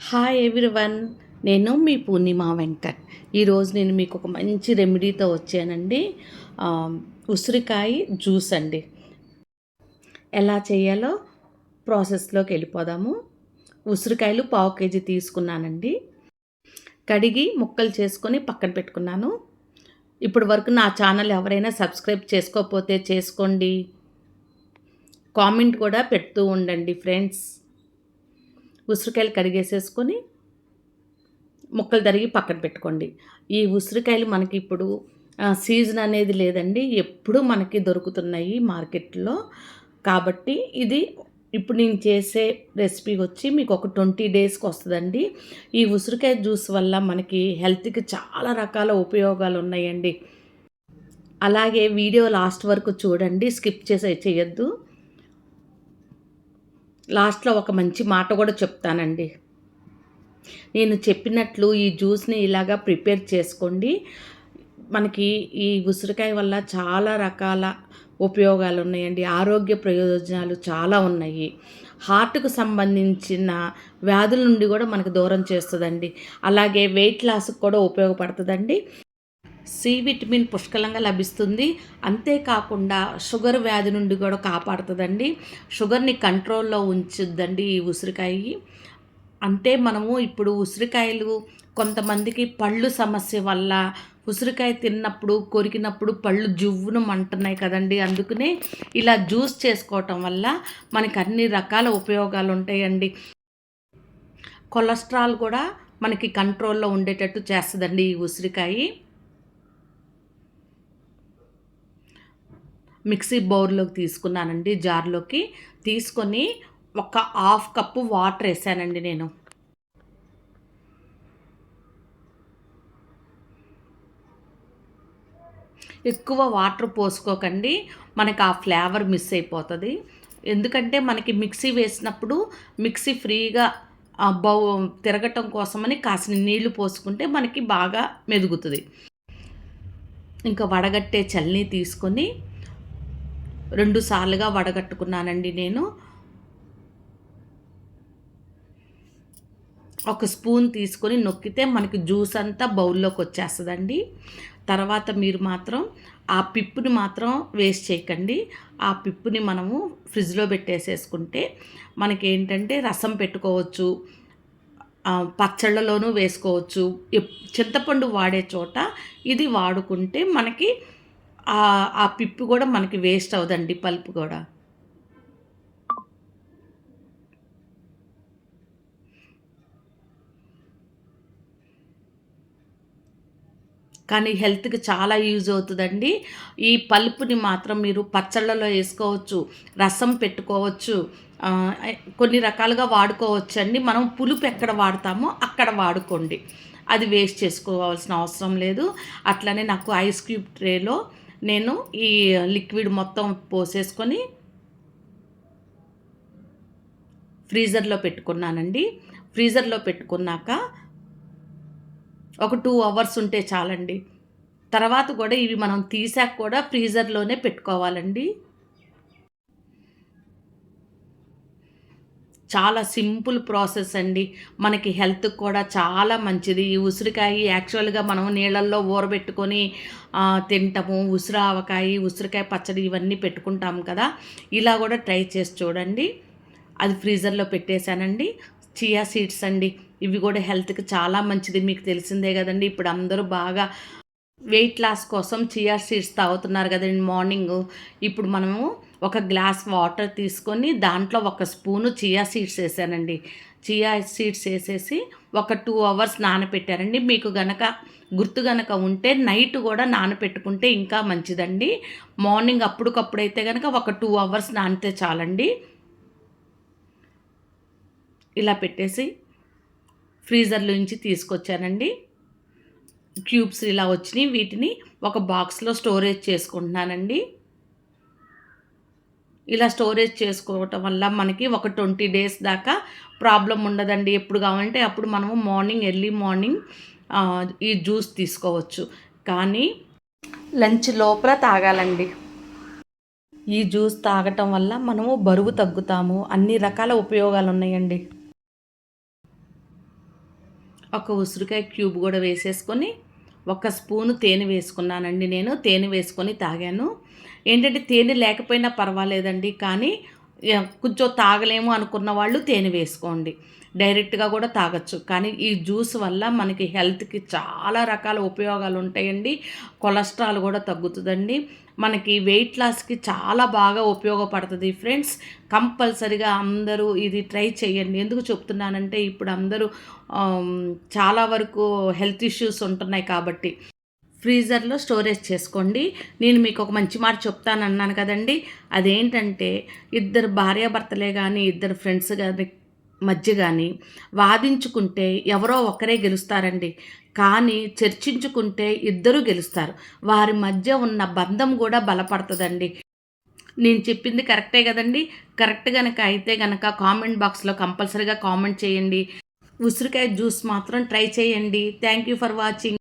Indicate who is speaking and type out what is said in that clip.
Speaker 1: Hi everyone, నేను మీ పూర్ణిమ వెంకట్. ఈరోజు నేను మీకు ఒక మంచి రెమెడీతో వచ్చానండి. ఆ, ఉసిరికాయ జ్యూస్ అండి. ఎలా చేయాలో ప్రాసెస్లోకి వెళ్ళిపోదాము. ఉసిరికాయలు 1/2 కేజీ తీసుకున్నానండి. కడిగి ముక్కలు చేసుకొని పక్కన పెట్టుకున్నాను. ఇప్పటి వరకు నా ఛానల్ ఎవరైనా సబ్స్క్రైబ్ చేసుకోకపోతే చేసుకోండి. కామెంట్ కూడా పెడుతూ ఉండండి ఫ్రెండ్స్. ఉసిరికాయలు కడిగేసేసుకొని ముక్కలు తరిగి పక్కన పెట్టుకోండి. ఈ ఉసిరికాయలు మనకి ఇప్పుడు సీజన్ అనేది లేదండి, ఎప్పుడు మనకి దొరుకుతున్నాయి మార్కెట్లో. కాబట్టి ఇది ఇప్పుడు నేను చేసే రెసిపీ వచ్చి మీకు ఒక 20 డేస్కి వస్తుందండి. ఈ ఉసిరికాయ జ్యూస్ వల్ల మనకి హెల్త్కి చాలా రకాల ఉపయోగాలు ఉన్నాయండి. అలాగే వీడియో లాస్ట్ వరకు చూడండి, స్కిప్ చేయొద్దు. లాస్ట్లో ఒక మంచి మాట కూడా చెప్తానండి. నేను చెప్పినట్లు ఈ జ్యూస్ని ఇలాగా ప్రిపేర్ చేసుకోండి. మనకి ఈ ఉసిరికాయ వల్ల చాలా రకాల ఉపయోగాలు ఉన్నాయండి. ఆరోగ్య ప్రయోజనాలు చాలా ఉన్నాయి. హార్ట్కు సంబంధించిన వ్యాధుల నుండి కూడా మనకు దూరం చేస్తుందండి. అలాగే వెయిట్ లాస్కి కూడా ఉపయోగపడుతుందండి. సి విటమిన్ పుష్కలంగా లభిస్తుంది. అంతేకాకుండా షుగర్ వ్యాధి నుండి కూడా కాపాడుతుందండి. షుగర్ని కంట్రోల్లో ఉంచుద్దండి ఈ ఉసిరికాయ. అంటే మనము ఇప్పుడు ఉసిరికాయలు కొంతమందికి పళ్ళు సమస్య వల్ల ఉసిరికాయ తిన్నప్పుడు కొరికినప్పుడు పళ్ళు జువ్వును మంటున్నాయి కదండి. అందుకనే ఇలా జ్యూస్ చేసుకోవటం వల్ల మనకి అన్ని రకాల ఉపయోగాలు ఉంటాయండి. కొలెస్ట్రాల్ కూడా మనకి కంట్రోల్లో ఉండేటట్టు చేస్తుందండి ఈ ఉసిరికాయ. మిక్సీ బౌల్లోకి తీసుకున్నానండి, జార్లోకి తీసుకొని ఒక 1/2 కప్పు వాటర్ వేసానండి నేను. ఎక్కువ వాటర్ పోసుకోకండి, మనకి ఆ ఫ్లేవర్ మిస్ అయిపోతుంది. ఎందుకంటే మనకి మిక్సీ వేసినప్పుడు మిక్సీ ఫ్రీగా తిరగటం కోసమని కాసిన నీళ్లు పోసుకుంటే మనకి బాగా మెదుగుతుంది. ఇంకా వడగట్టే చల్ని తీసుకొని 2 సార్లుగా వడగట్టుకున్నానండి నేను. ఒక స్పూన్ తీసుకొని నొక్కితే మనకి జ్యూస్ అంతా బౌల్లోకి వచ్చేస్తుందండి. తర్వాత మీరు మాత్రం ఆ పిప్పుని మాత్రం వేస్ట్ చేయకండి. ఆ పిప్పుని మనము ఫ్రిడ్జ్లో పెట్టేసేసుకుంటే మనకేంటంటే రసం పెట్టుకోవచ్చు, పచ్చళ్ళలోనూ వేసుకోవచ్చు. చింతపండు వాడే చోట ఇది వాడుకుంటే మనకి ఆ పిప్పు కూడా మనకి వేస్ట్ అవ్వదండి, పల్పు కూడా. కానీ హెల్త్కి చాలా యూజ్ అవుతుందండి. ఈ పల్పుని మాత్రం మీరు పచ్చళ్ళలో వేసుకోవచ్చు, రసం పెట్టుకోవచ్చు, కొన్ని రకాలుగా వాడుకోవచ్చు అండి. మనం పులుపు ఎక్కడ వాడతామో అక్కడ వాడుకోండి, అది వేస్ట్ చేసుకోవాల్సిన అవసరం లేదు. అట్లనే నాకు ఐస్ క్యూబ్ ట్రేలో నేను ఈ లిక్విడ్ మొత్తం పోసేసుకొని ఫ్రీజర్లో పెట్టుకున్నానండి. ఫ్రీజర్లో పెట్టుకున్నాక ఒక 2 అవర్స్ ఉంటే చాలండి. తర్వాత కూడా ఇవి మనం తీసాక కూడా ఫ్రీజర్లోనే పెట్టుకోవాలండి. చాలా సింపుల్ ప్రాసెస్ అండి. మనకి హెల్త్కి కూడా చాలా మంచిది. ఈ ఉసిరికాయ యాక్చువల్గా మనం నీళ్ళల్లో ఊరబెట్టుకొని తింటాము. ఉసిరావకాయ, ఉసిరికాయ పచ్చడి ఇవన్నీ పెట్టుకుంటాం కదా. ఇలా కూడా ట్రై చేసి చూడండి. అది ఫ్రీజర్లో పెట్టేశానండి. చియా సీడ్స్ అండి, ఇవి కూడా హెల్త్కి చాలా మంచిది. మీకు తెలిసిందే కదండి, ఇప్పుడు అందరూ బాగా వెయిట్ లాస్ కోసం చియా సీడ్స్ తాగుతున్నారు కదండి మార్నింగ్. ఇప్పుడు మనము ఒక గ్లాస్ వాటర్ తీసుకొని దాంట్లో 1 స్పూను చియా సీడ్స్ వేసానండి. చియా సీడ్స్ వేసేసి ఒక 2 అవర్స్ నానపెట్టారండి. మీకు గనక గుర్తు గనక ఉంటే నైట్ కూడా నానపెట్టుకుంటే ఇంకా మంచిదండి. మార్నింగ్ అప్పటికప్పుడైతే కనుక ఒక 2 అవర్స్ నానితే చాలండి. ఇలా పెట్టేసి ఫ్రీజర్లో నుంచి తీసుకొచ్చానండి. క్యూబ్స్ ఇలా వచ్చినాయి. వీటిని ఒక బాక్స్లో స్టోరేజ్ చేసుకుంటున్నానండి. ఇలా స్టోరేజ్ చేసుకోవటం వల్ల మనకి ఒక 20 డేస్ దాకా ప్రాబ్లం ఉండదండి. ఎప్పుడు కావాలంటే అప్పుడు మనము ఎర్లీ మార్నింగ్ ఈ జ్యూస్ తీసుకోవచ్చు. కానీ లంచ్ లోపల తాగాలండి. ఈ జ్యూస్ తాగటం వల్ల మనము బరువు తగ్గుతాము. అన్ని రకాల ఉపయోగాలు ఉన్నాయండి. ఒక ఉసిరికాయ క్యూబ్ కూడా వేసేసుకొని ఒక స్పూను తేనె వేసుకున్నానండి. నేను తేనె వేసుకొని తాగాను. ఏంటంటే తేనె లేకపోయినా పర్వాలేదండి, కానీ కొంచెం తాగలేము అనుకున్న వాళ్ళు తేనె వేసుకోండి. డైరెక్ట్గా కూడా తాగొచ్చు. కానీ ఈ జ్యూస్ వల్ల మనకి హెల్త్‌కి చాలా రకాల ఉపయోగాలు ఉంటాయండి. కొలెస్ట్రాల్ కూడా తగ్గుతుందండి. మనకి వెయిట్ లాస్‌కి చాలా బాగా ఉపయోగపడుతుంది ఫ్రెండ్స్. కంపల్సరీగా అందరూ ఇది ట్రై చేయండి. ఎందుకు చెప్తున్నానంటే ఇప్పుడు అందరూ చాలా వరకు హెల్త్ ఇష్యూస్ ఉంటున్నాయి కాబట్టి. ఫ్రీజర్‌లో స్టోరేజ్ చేసుకోండి. నేను మీకు ఒక మంచి మాట చెప్తానన్నాను కదండీ! అదేంటంటే ఇద్దరు భార్యాభర్తలే గానీ, ఇద్దరు ఫ్రెండ్స్ గాని మధ్య గానీ వాదించుకుంటే ఎవరో ఒకరే గెలుస్తారండి. కానీ చర్చించుకుంటే ఇద్దరూ గెలుస్తారు. వారి మధ్య ఉన్న బంధం గూడా బలపడతదండి. నేను చెప్పింది కరెక్టే గదండీ! కరెక్ట్ గనక అయితే గనక కామెంట్ బాక్స్‌లో కంపల్సరీగా కామెంట్ చేయండి. ఉసిరికాయ జ్యూస్ మాత్రం ట్రై చేయండి. Thank you for watching.